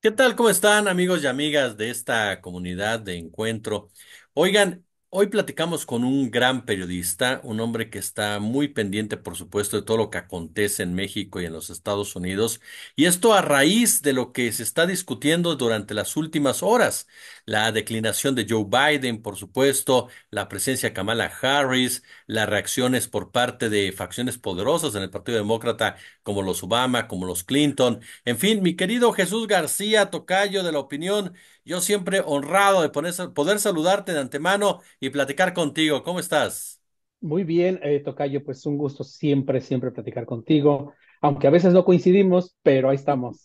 ¿Qué tal? ¿Cómo están, amigos y amigas de esta comunidad de encuentro? Oigan, hoy platicamos con un gran periodista, un hombre que está muy pendiente, por supuesto, de todo lo que acontece en México y en los Estados Unidos, y esto a raíz de lo que se está discutiendo durante las últimas horas, la declinación de Joe Biden, por supuesto, la presencia de Kamala Harris, las reacciones por parte de facciones poderosas en el Partido Demócrata, como los Obama, como los Clinton. En fin, mi querido Jesús García, tocayo de la opinión, yo siempre honrado de poder saludarte de antemano y platicar contigo. ¿Cómo estás? Muy bien, tocayo, pues un gusto siempre platicar contigo, aunque a veces no coincidimos, pero ahí estamos.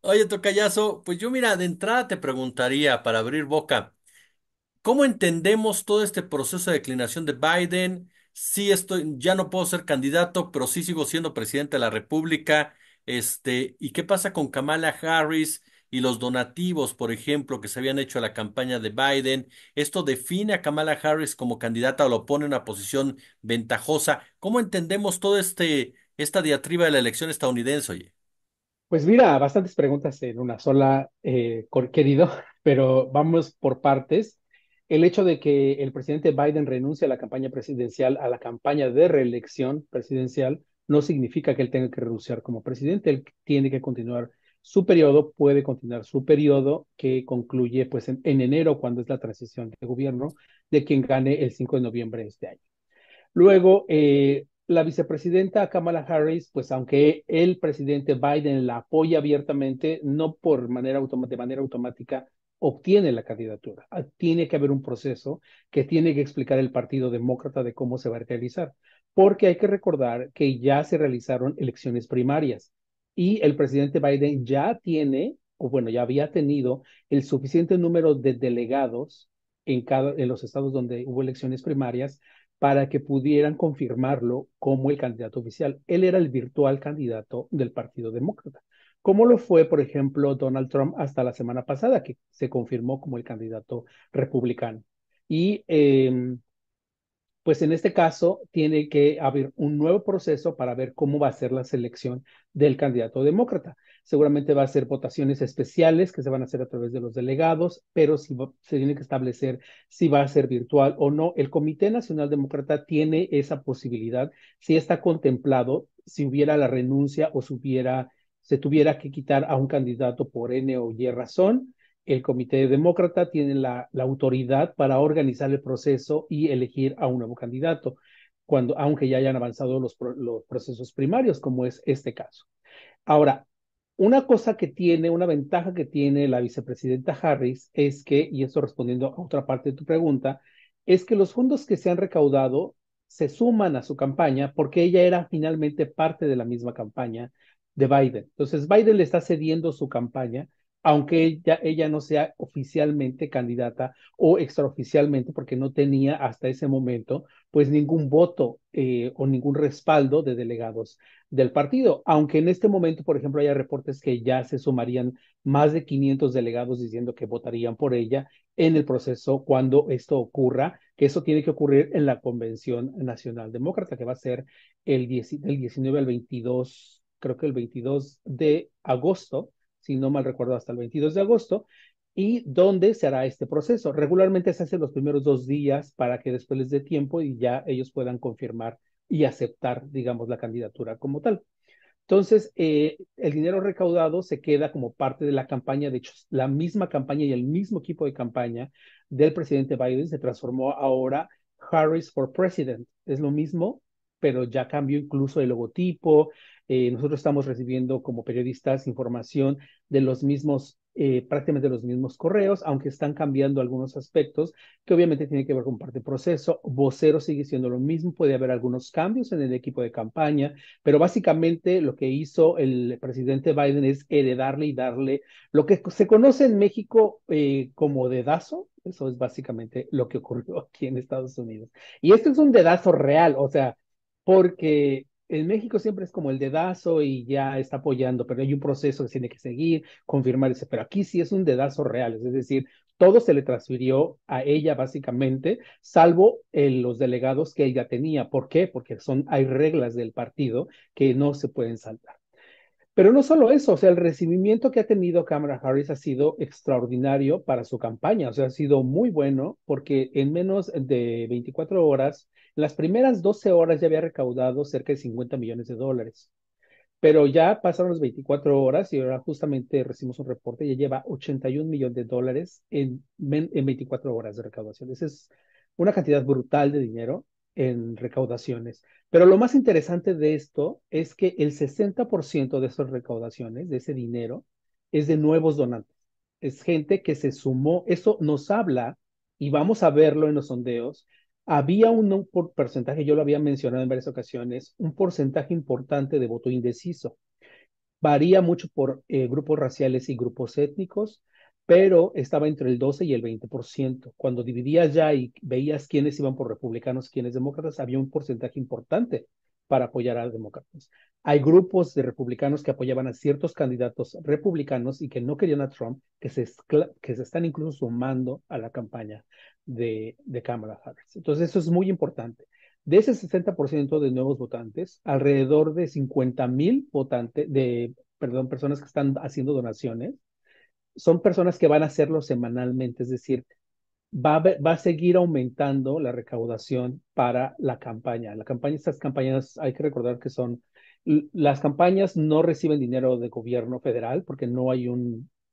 Oye, tocayazo, pues yo mira, de entrada te preguntaría para abrir boca, ¿cómo entendemos todo este proceso de declinación de Biden? Sí estoy, ya no puedo ser candidato, pero sí sigo siendo presidente de la República. ¿Y qué pasa con Kamala Harris y los donativos, por ejemplo, que se habían hecho a la campaña de Biden? ¿Esto define a Kamala Harris como candidata o lo pone en una posición ventajosa? ¿Cómo entendemos todo esta diatriba de la elección estadounidense, oye? Pues mira, bastantes preguntas en una sola, querido, pero vamos por partes. El hecho de que el presidente Biden renuncie a la campaña presidencial, a la campaña de reelección presidencial, no significa que él tenga que renunciar como presidente. Él tiene que continuar su periodo, puede continuar su periodo que concluye pues en enero, cuando es la transición de gobierno de quien gane el 5 de noviembre de este año. Luego, la vicepresidenta Kamala Harris, pues aunque el presidente Biden la apoya abiertamente, no de manera automática obtiene la candidatura. Tiene que haber un proceso que tiene que explicar el Partido Demócrata de cómo se va a realizar, porque hay que recordar que ya se realizaron elecciones primarias y el presidente Biden ya tiene, o bueno, ya había tenido el suficiente número de delegados en los estados donde hubo elecciones primarias para que pudieran confirmarlo como el candidato oficial. Él era el virtual candidato del Partido Demócrata, como lo fue, por ejemplo, Donald Trump hasta la semana pasada, que se confirmó como el candidato republicano. Y pues en este caso tiene que haber un nuevo proceso para ver cómo va a ser la selección del candidato demócrata. Seguramente va a ser votaciones especiales que se van a hacer a través de los delegados, pero se tiene que establecer si va a ser virtual o no. El Comité Nacional Demócrata tiene esa posibilidad, si está contemplado, si hubiera la renuncia o se tuviera que quitar a un candidato por N o Y razón. El Comité Demócrata tiene la autoridad para organizar el proceso y elegir a un nuevo candidato, aunque ya hayan avanzado los procesos primarios, como es este caso. Ahora, una ventaja que tiene la vicepresidenta Harris es que, y esto respondiendo a otra parte de tu pregunta, es que los fondos que se han recaudado se suman a su campaña porque ella era finalmente parte de la misma campaña de Biden. Entonces, Biden le está cediendo su campaña, aunque ella no sea oficialmente candidata o extraoficialmente, porque no tenía hasta ese momento pues ningún voto o ningún respaldo de delegados del partido, aunque en este momento, por ejemplo, haya reportes que ya se sumarían más de 500 delegados diciendo que votarían por ella en el proceso cuando esto ocurra, que eso tiene que ocurrir en la Convención Nacional Demócrata, que va a ser del 19 al 22, creo que el 22 de agosto, si no mal recuerdo, hasta el 22 de agosto, y dónde se hará este proceso. Regularmente se hace los primeros 2 días para que después les dé tiempo y ya ellos puedan confirmar y aceptar, digamos, la candidatura como tal. Entonces, el dinero recaudado se queda como parte de la campaña. De hecho, la misma campaña y el mismo equipo de campaña del presidente Biden se transformó ahora Harris for President. Es lo mismo, pero ya cambió incluso el logotipo. Nosotros estamos recibiendo como periodistas información de los mismos, prácticamente los mismos correos, aunque están cambiando algunos aspectos que obviamente tiene que ver con parte del proceso. Vocero sigue siendo lo mismo, puede haber algunos cambios en el equipo de campaña, pero básicamente lo que hizo el presidente Biden es heredarle y darle lo que se conoce en México como dedazo. Eso es básicamente lo que ocurrió aquí en Estados Unidos. Y este es un dedazo real, o sea, porque en México siempre es como el dedazo y ya está apoyando, pero hay un proceso que tiene que seguir, confirmar ese, pero aquí sí es un dedazo real, es decir, todo se le transfirió a ella básicamente, salvo los delegados que ella tenía. ¿Por qué? Porque hay reglas del partido que no se pueden saltar. Pero no solo eso, o sea, el recibimiento que ha tenido Kamala Harris ha sido extraordinario para su campaña, o sea, ha sido muy bueno porque en menos de 24 horas, en las primeras 12 horas ya había recaudado cerca de $50 millones. Pero ya pasaron las 24 horas y ahora justamente recibimos un reporte, ya lleva $81 millones en 24 horas de recaudación. Esa es una cantidad brutal de dinero en recaudaciones. Pero lo más interesante de esto es que el 60% de esas recaudaciones, de ese dinero, es de nuevos donantes. Es gente que se sumó. Eso nos habla, y vamos a verlo en los sondeos. Había un porcentaje, yo lo había mencionado en varias ocasiones, un porcentaje importante de voto indeciso. Varía mucho por grupos raciales y grupos étnicos, pero estaba entre el 12 y el 20%. Cuando dividías ya y veías quiénes iban por republicanos, quiénes demócratas, había un porcentaje importante para apoyar a demócratas. Hay grupos de republicanos que apoyaban a ciertos candidatos republicanos y que no querían a Trump, que se están incluso sumando a la campaña de Kamala Harris. Entonces, eso es muy importante. De ese 60% de nuevos votantes, alrededor de 50,000 votantes, perdón, personas que están haciendo donaciones, son personas que van a hacerlo semanalmente, es decir, va a seguir aumentando la recaudación para la campaña. La campaña, estas campañas, hay que recordar que las campañas no reciben dinero de gobierno federal porque no hay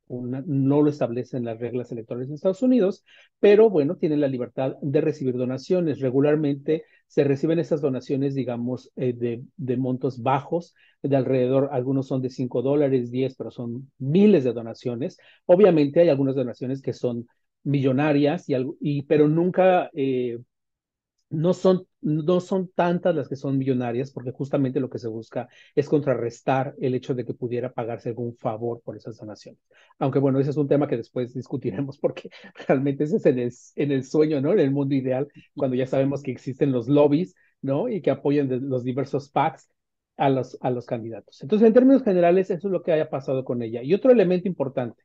no lo establecen las reglas electorales en Estados Unidos, pero bueno, tienen la libertad de recibir donaciones. Regularmente se reciben esas donaciones, digamos, de montos bajos, de alrededor, algunos son de $5, 10, pero son miles de donaciones. Obviamente hay algunas donaciones que son millonarias, pero nunca, no son tantas las que son millonarias, porque justamente lo que se busca es contrarrestar el hecho de que pudiera pagarse algún favor por esas donaciones. Aunque bueno, ese es un tema que después discutiremos, porque realmente ese es en el sueño, ¿no? En el mundo ideal, cuando ya sabemos que existen los lobbies, ¿no? Y que apoyan los diversos PACs a los candidatos. Entonces, en términos generales, eso es lo que haya pasado con ella. Y otro elemento importante,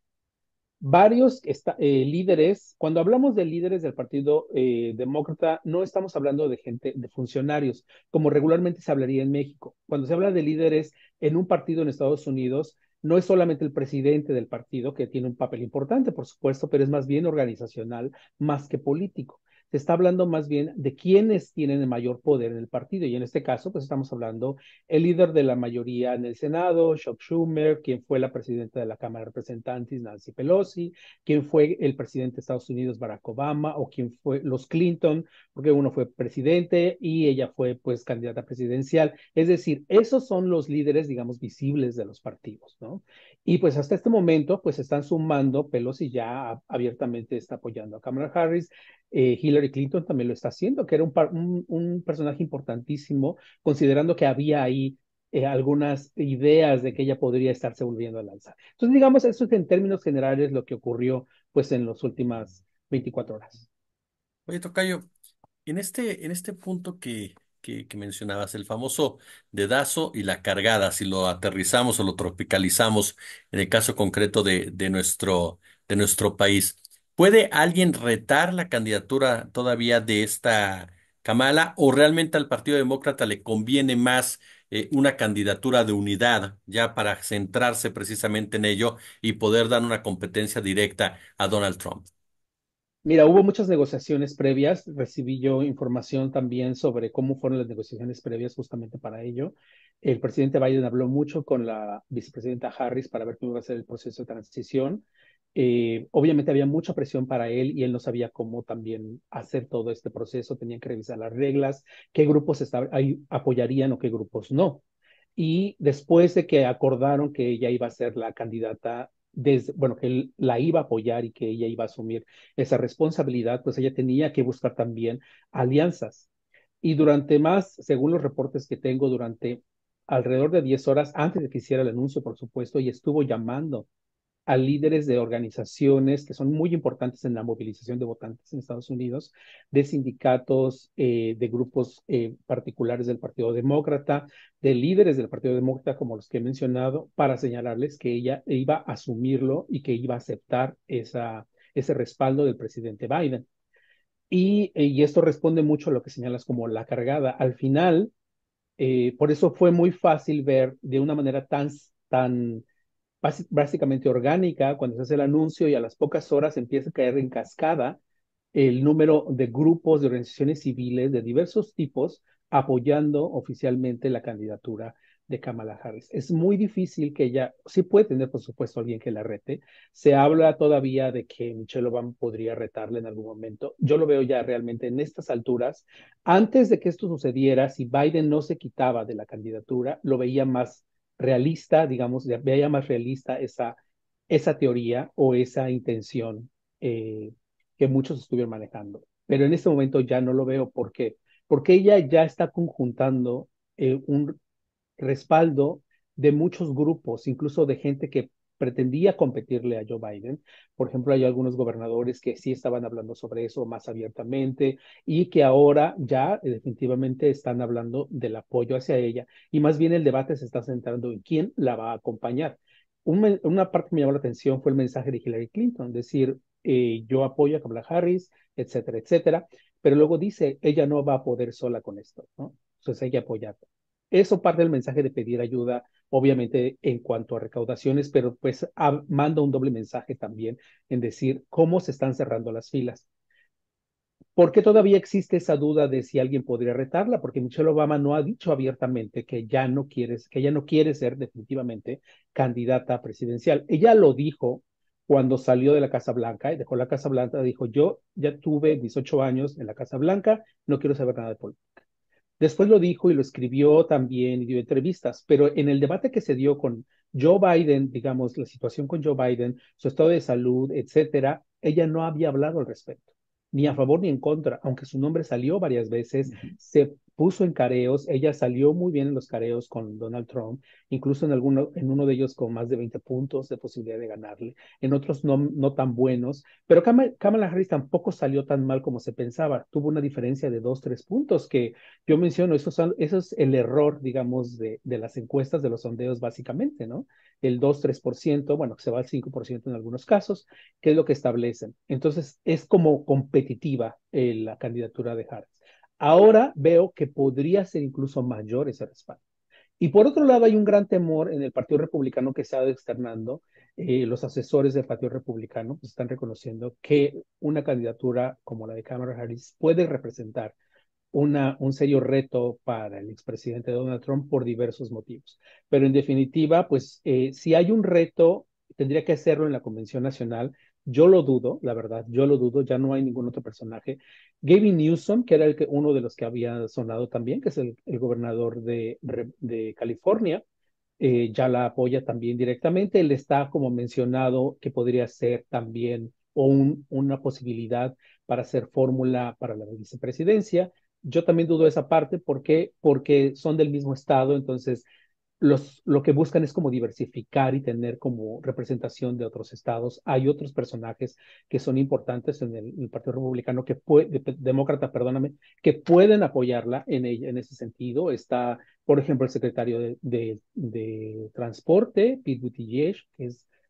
varios líderes, cuando hablamos de líderes del Partido Demócrata, no estamos hablando de gente, de funcionarios, como regularmente se hablaría en México. Cuando se habla de líderes en un partido en Estados Unidos, no es solamente el presidente del partido, que tiene un papel importante, por supuesto, pero es más bien organizacional, más que político. Se está hablando más bien de quiénes tienen el mayor poder en el partido, y en este caso, pues estamos hablando el líder de la mayoría en el Senado, Chuck Schumer, quien fue la presidenta de la Cámara de Representantes, Nancy Pelosi, quien fue el presidente de Estados Unidos, Barack Obama, o quien fue los Clinton, porque uno fue presidente y ella fue pues candidata presidencial. Es decir, esos son los líderes, digamos, visibles de los partidos, ¿no? Y pues hasta este momento, pues están sumando, Pelosi ya abiertamente está apoyando a Kamala Harris, Hillary Clinton también lo está haciendo, que era un personaje importantísimo, considerando que había ahí algunas ideas de que ella podría estarse volviendo a lanzar. Entonces, digamos, eso es en términos generales lo que ocurrió pues en las últimas 24 horas. Oye, Tocayo, en este punto que mencionabas, el famoso dedazo y la cargada, si lo aterrizamos o lo tropicalizamos en el caso concreto de nuestro país, ¿puede alguien retar la candidatura todavía de esta Kamala o realmente al Partido Demócrata le conviene más una candidatura de unidad ya para centrarse precisamente en ello y poder dar una competencia directa a Donald Trump? Mira, hubo muchas negociaciones previas, recibí yo información también sobre cómo fueron las negociaciones previas justamente para ello. El presidente Biden habló mucho con la vicepresidenta Harris para ver cómo iba a ser el proceso de transición. Obviamente había mucha presión para él y él no sabía cómo también hacer todo este proceso, tenían que revisar las reglas, qué grupos ahí apoyarían o qué grupos no. Y después de que acordaron que ella iba a ser la candidata, bueno, que él la iba a apoyar y que ella iba a asumir esa responsabilidad, pues ella tenía que buscar también alianzas. Y según los reportes que tengo, durante alrededor de 10 horas antes de que hiciera el anuncio, por supuesto, y estuvo llamando a líderes de organizaciones que son muy importantes en la movilización de votantes en Estados Unidos, de sindicatos, de grupos particulares del Partido Demócrata, de líderes del Partido Demócrata, como los que he mencionado, para señalarles que ella iba a asumirlo y que iba a aceptar ese respaldo del presidente Biden. Y esto responde mucho a lo que señalas como la cargada. Al final, por eso fue muy fácil ver de una manera tan tan básicamente orgánica cuando se hace el anuncio y a las pocas horas empieza a caer en cascada el número de grupos, de organizaciones civiles de diversos tipos apoyando oficialmente la candidatura de Kamala Harris. Es muy difícil que ella, sí puede tener por supuesto alguien que la rete. Se habla todavía de que Michelle Obama podría retarle en algún momento. Yo lo veo ya realmente en estas alturas. Antes de que esto sucediera, si Biden no se quitaba de la candidatura, lo veía más realista, digamos, veía más realista esa teoría o esa intención que muchos estuvieron manejando. Pero en este momento ya no lo veo. ¿Por qué? Porque ella ya está conjuntando un respaldo de muchos grupos, incluso de gente que pretendía competirle a Joe Biden. Por ejemplo, hay algunos gobernadores que sí estaban hablando sobre eso más abiertamente y que ahora ya definitivamente están hablando del apoyo hacia ella y más bien el debate se está centrando en quién la va a acompañar. Una parte que me llamó la atención fue el mensaje de Hillary Clinton, decir, yo apoyo a Kamala Harris, etcétera, etcétera, pero luego dice, ella no va a poder sola con esto, ¿no? Entonces hay que apoyarla. Eso parte del mensaje de pedir ayuda, obviamente en cuanto a recaudaciones, pero pues manda un doble mensaje también en decir cómo se están cerrando las filas. ¿Por qué todavía existe esa duda de si alguien podría retarla? Porque Michelle Obama no ha dicho abiertamente que ella no quiere ser definitivamente candidata presidencial. Ella lo dijo cuando salió de la Casa Blanca y dejó la Casa Blanca, dijo, yo ya tuve 18 años en la Casa Blanca, no quiero saber nada de política. Después lo dijo y lo escribió también y dio entrevistas, pero en el debate que se dio con Joe Biden, digamos, la situación con Joe Biden, su estado de salud, etcétera, ella no había hablado al respecto, ni a favor ni en contra, aunque su nombre salió varias veces, se puso en careos, ella salió muy bien en los careos con Donald Trump, incluso en uno de ellos con más de 20 puntos de posibilidad de ganarle, en otros no tan buenos, pero Kamala Harris tampoco salió tan mal como se pensaba, tuvo una diferencia de 2, 3 puntos que yo menciono, eso es el error, digamos, de las encuestas, de los sondeos, básicamente, ¿no? El 2, 3%, bueno, que se va al 5% en algunos casos, que es lo que establecen. Entonces, es como competitiva la candidatura de Harris. Ahora veo que podría ser incluso mayor ese respaldo. Y por otro lado, hay un gran temor en el Partido Republicano que se ha externando. Los asesores del Partido Republicano pues, están reconociendo que una candidatura como la de Kamala Harris puede representar un serio reto para el expresidente Donald Trump por diversos motivos. Pero en definitiva, pues si hay un reto, tendría que hacerlo en la Convención Nacional. Yo lo dudo, la verdad, yo lo dudo, ya no hay ningún otro personaje. Gavin Newsom, que era uno de los que había sonado también, que es el gobernador de California, ya la apoya también directamente. Él está como mencionado que podría ser también una posibilidad para hacer fórmula para la vicepresidencia. Yo también dudo esa parte. ¿Por qué? Porque son del mismo estado, entonces lo que buscan es como diversificar y tener como representación de otros estados. Hay otros personajes que son importantes en el Partido Republicano, demócrata, perdóname, que pueden apoyarla en ese sentido. Está, por ejemplo, el secretario de Transporte, Pete Buttigieg,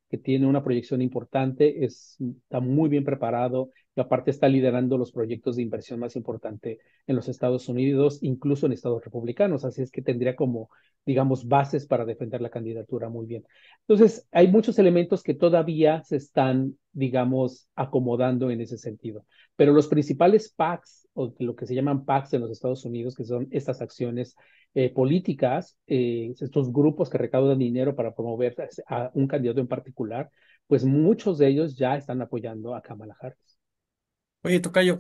que tiene una proyección importante, está muy bien preparado y aparte está liderando los proyectos de inversión más importantes en los Estados Unidos, incluso en estados republicanos. Así es que tendría como digamos, bases para defender la candidatura muy bien. Entonces, hay muchos elementos que todavía se están, digamos, acomodando en ese sentido. Pero los principales PACs, o lo que se llaman PACs en los Estados Unidos, que son estas acciones políticas, estos grupos que recaudan dinero para promover a un candidato en particular, pues muchos de ellos ya están apoyando a Kamala Harris. Oye, tocayo,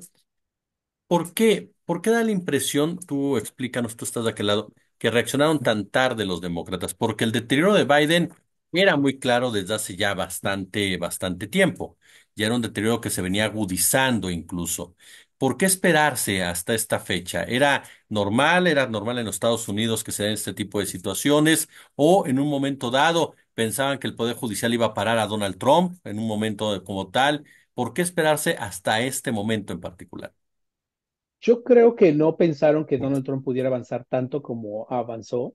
¿por qué? ¿Por qué da la impresión, tú explícanos, tú estás de aquel lado, que reaccionaron tan tarde los demócratas? Porque el deterioro de Biden era muy claro desde hace ya bastante tiempo. Ya era un deterioro que se venía agudizando incluso. ¿Por qué esperarse hasta esta fecha? Era normal en los Estados Unidos que se den este tipo de situaciones? ¿O en un momento dado pensaban que el Poder Judicial iba a parar a Donald Trump en un momento como tal? ¿Por qué esperarse hasta este momento en particular? Yo creo que no pensaron que Donald Trump pudiera avanzar tanto como avanzó.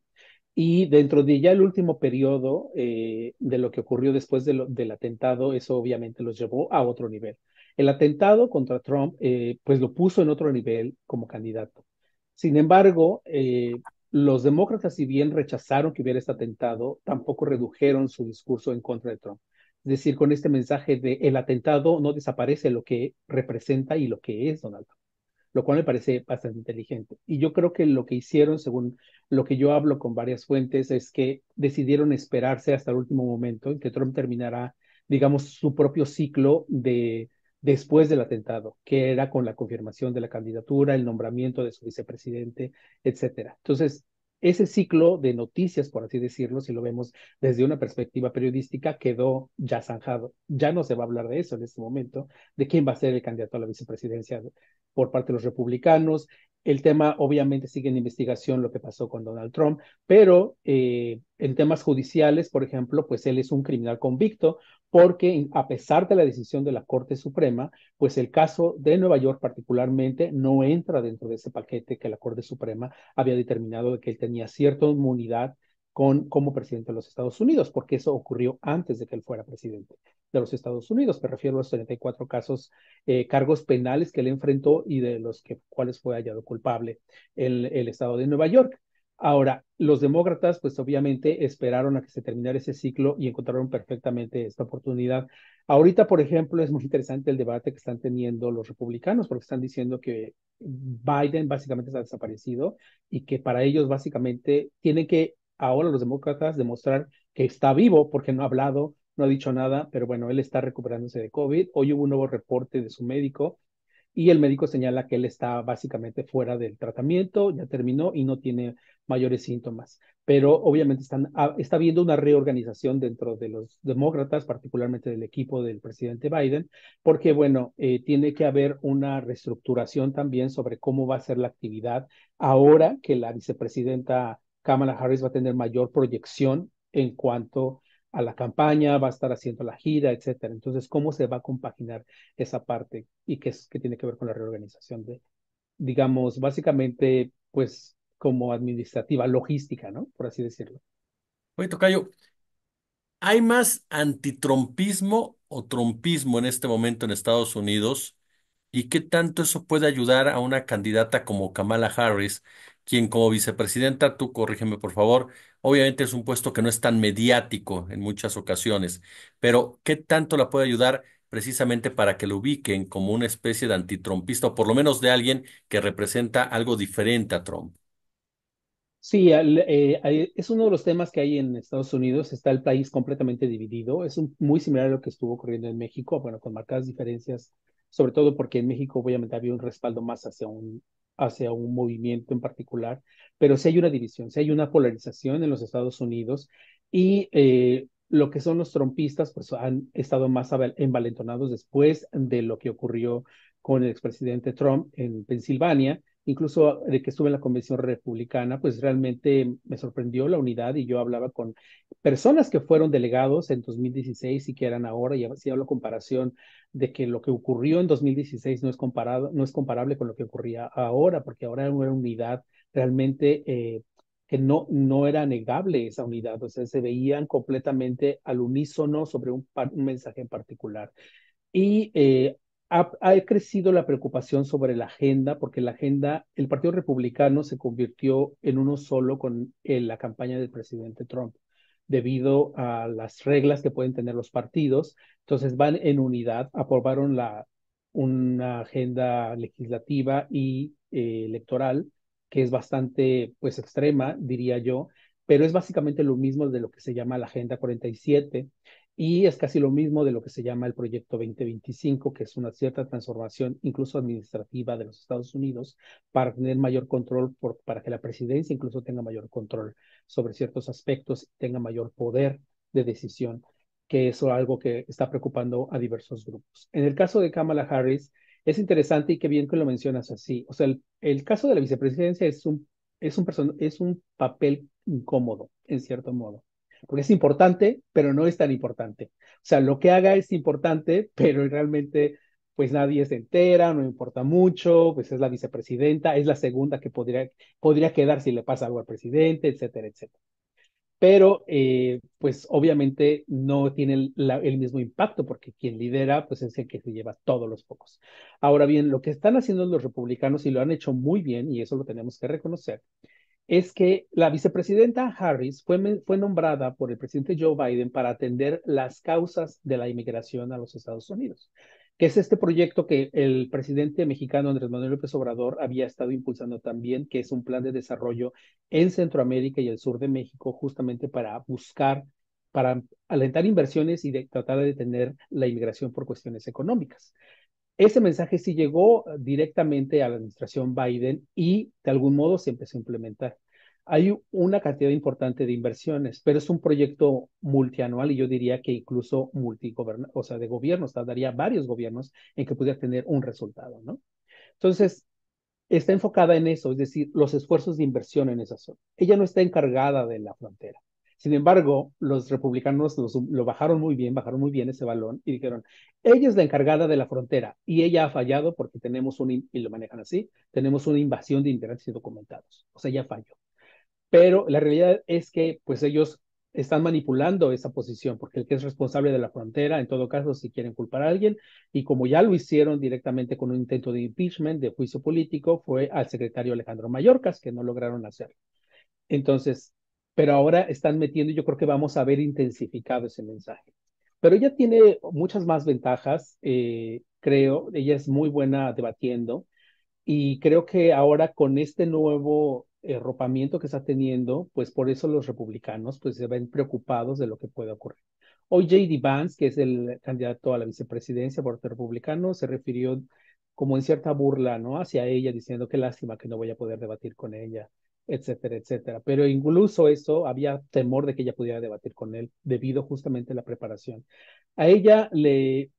Y dentro de ya el último periodo de lo que ocurrió después del atentado, eso obviamente los llevó a otro nivel. El atentado contra Trump, pues lo puso en otro nivel como candidato. Sin embargo, Los demócratas, si bien rechazaron que hubiera este atentado, tampoco redujeron su discurso en contra de Trump. Es decir, con este mensaje de el atentado no desaparece lo que representa y lo que es Donald Trump, lo cual me parece bastante inteligente. Y yo creo que lo que hicieron, según lo que yo hablo con varias fuentes, es que decidieron esperarse hasta el último momento en que Trump terminara, digamos, su propio ciclo de después del atentado, que era con la confirmación de la candidatura, el nombramiento de su vicepresidente, etcétera. Entonces, ese ciclo de noticias, por así decirlo, si lo vemos desde una perspectiva periodística, quedó ya zanjado. Ya no se va a hablar de eso en este momento, de quién va a ser el candidato a la vicepresidencia por parte de los republicanos. El tema obviamente sigue en investigación lo que pasó con Donald Trump, pero en temas judiciales, por ejemplo, pues él es un criminal convicto porque a pesar de la decisión de la Corte Suprema, pues el caso de Nueva York particularmente no entra dentro de ese paquete que la Corte Suprema había determinado de que él tenía cierta inmunidad como presidente de los Estados Unidos, porque eso ocurrió antes de que él fuera presidente de los Estados Unidos. Me refiero a los 34 casos, cargos penales que él enfrentó y de los cuales fue hallado culpable el estado de Nueva York. Ahora, los demócratas, pues obviamente esperaron a que se terminara ese ciclo y encontraron perfectamente esta oportunidad. Ahorita, por ejemplo, es muy interesante el debate que están teniendo los republicanos porque están diciendo que Biden básicamente está desaparecido y que para ellos básicamente tienen que ahora los demócratas demostrar que está vivo porque no ha hablado, no ha dicho nada, pero bueno, él está recuperándose de COVID. Hoy hubo un nuevo reporte de su médico y el médico señala que él está básicamente fuera del tratamiento, ya terminó y no tiene mayores síntomas. Pero obviamente está habiendo una reorganización dentro de los demócratas, particularmente del equipo del presidente Biden, porque bueno, tiene que haber una reestructuración también sobre cómo va a ser la actividad ahora que la vicepresidenta Kamala Harris va a tener mayor proyección en cuanto a la campaña, va a estar haciendo la gira, etcétera. Entonces, ¿cómo se va a compaginar esa parte y qué tiene que ver con la reorganización de, digamos, básicamente, pues como administrativa, logística, ¿no? Por así decirlo. Oye, tocayo, ¿hay más antitrumpismo o trumpismo en este momento en Estados Unidos? ¿Y qué tanto eso puede ayudar a una candidata como Kamala Harris, quien como vicepresidenta, tú corrígeme por favor, obviamente es un puesto que no es tan mediático en muchas ocasiones, pero qué tanto la puede ayudar precisamente para que lo ubiquen como una especie de antitrumpista o por lo menos de alguien que representa algo diferente a Trump? Sí, es uno de los temas que hay en Estados Unidos. Está el país completamente dividido. Muy similar a lo que estuvo ocurriendo en México, bueno, con marcadas diferencias, sobre todo porque en México obviamente había un respaldo más hacia un movimiento en particular, pero sí hay una división, sí hay una polarización en los Estados Unidos y lo que son los trompistas pues han estado más envalentonados después de lo que ocurrió con el expresidente Trump en Pensilvania. Incluso de que estuve en la convención republicana, pues realmente me sorprendió la unidad y yo hablaba con personas que fueron delegados en 2016 y que eran ahora, y así hablo comparación de que lo que ocurrió en 2016 no es comparable con lo que ocurría ahora, porque ahora era una unidad realmente que no era negable esa unidad, o sea, se veían completamente al unísono sobre un mensaje en particular. Y ha crecido la preocupación sobre la agenda, porque la agenda, el Partido Republicano se convirtió en uno solo con la campaña del presidente Trump, debido a las reglas que pueden tener los partidos. Entonces van en unidad, aprobaron una agenda legislativa y electoral que es bastante, pues, extrema, diría yo, pero es básicamente lo mismo de lo que se llama la Agenda 47 y es casi lo mismo de lo que se llama el Proyecto 2025, que es una cierta transformación, incluso administrativa, de los Estados Unidos para tener mayor control, para que la presidencia incluso tenga mayor control sobre ciertos aspectos, tenga mayor poder de decisión, que eso es algo que está preocupando a diversos grupos. En el caso de Kamala Harris, es interesante y qué bien que lo mencionas así. O sea, el caso de la vicepresidencia es un papel incómodo, en cierto modo porque es importante, pero no es tan importante. O sea, lo que haga es importante, pero realmente pues nadie se entera, no importa mucho, pues es la vicepresidenta, es la segunda que podría quedar si le pasa algo al presidente, etcétera, etcétera. Pero pues obviamente no tiene el mismo impacto porque quien lidera pues es el que se lleva todos los focos. Ahora bien, lo que están haciendo los republicanos y lo han hecho muy bien, y eso lo tenemos que reconocer, es que la vicepresidenta Harris fue nombrada por el presidente Joe Biden para atender las causas de la inmigración a los Estados Unidos, que es este proyecto que el presidente mexicano Andrés Manuel López Obrador había estado impulsando también, que es un plan de desarrollo en Centroamérica y el sur de México, justamente para buscar, para alentar inversiones y tratar de detener la inmigración por cuestiones económicas. Ese mensaje sí llegó directamente a la administración Biden y de algún modo se empezó a implementar. Hay una cantidad importante de inversiones, pero es un proyecto multianual y yo diría que incluso o sea, de gobiernos, tardaría varios gobiernos en que pudiera tener un resultado, ¿no? Entonces, está enfocada en eso, es decir, los esfuerzos de inversión en esa zona. Ella no está encargada de la frontera. Sin embargo, los republicanos lo bajaron muy bien ese balón y dijeron, ella es la encargada de la frontera y ella ha fallado porque y lo manejan así, tenemos una invasión de inmigrantes indocumentados. O sea, ella falló. Pero la realidad es que pues ellos están manipulando esa posición, porque el que es responsable de la frontera, en todo caso, si quieren culpar a alguien, y como ya lo hicieron directamente con un intento de impeachment, de juicio político, fue al secretario Alejandro Mayorkas, que no lograron hacerlo. Entonces, pero ahora están metiendo, y yo creo que vamos a ver intensificado ese mensaje. Pero ella tiene muchas más ventajas, creo, ella es muy buena debatiendo, y creo que ahora con este nuevo arropamiento que está teniendo, pues por eso los republicanos pues se ven preocupados de lo que puede ocurrir. Hoy J.D. Vance, que es el candidato a la vicepresidencia por parte republicano, se refirió como en cierta burla, ¿no? Hacia ella, diciendo qué lástima que no voy a poder debatir con ella, etcétera, etcétera. Pero incluso eso, había temor de que ella pudiera debatir con él debido justamente a la preparación. A ella le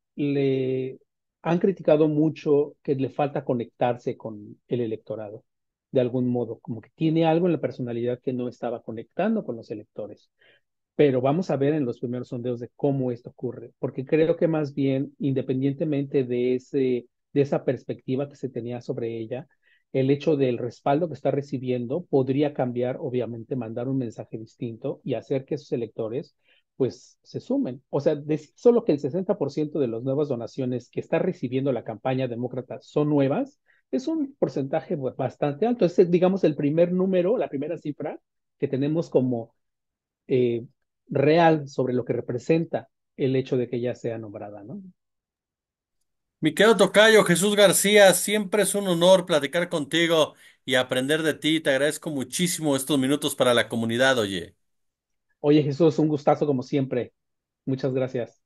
han criticado mucho que le falta conectarse con el electorado, de algún modo, como que tiene algo en la personalidad que no estaba conectando con los electores. Pero vamos a ver en los primeros sondeos de cómo esto ocurre, porque creo que más bien, independientemente de esa perspectiva que se tenía sobre ella, el hecho del respaldo que está recibiendo podría cambiar, obviamente, mandar un mensaje distinto y hacer que esos electores pues se sumen. O sea, decir solo que el 60% de las nuevas donaciones que está recibiendo la campaña demócrata son nuevas, es un porcentaje bastante alto. Es, digamos, el primer número, la primera cifra que tenemos como eh, real sobre lo que representa el hecho de que ella sea nombrada, ¿no? Mi querido tocayo Jesús García, siempre es un honor platicar contigo y aprender de ti. Te agradezco muchísimo estos minutos para la comunidad, oye. Oye, Jesús, un gustazo como siempre. Muchas gracias.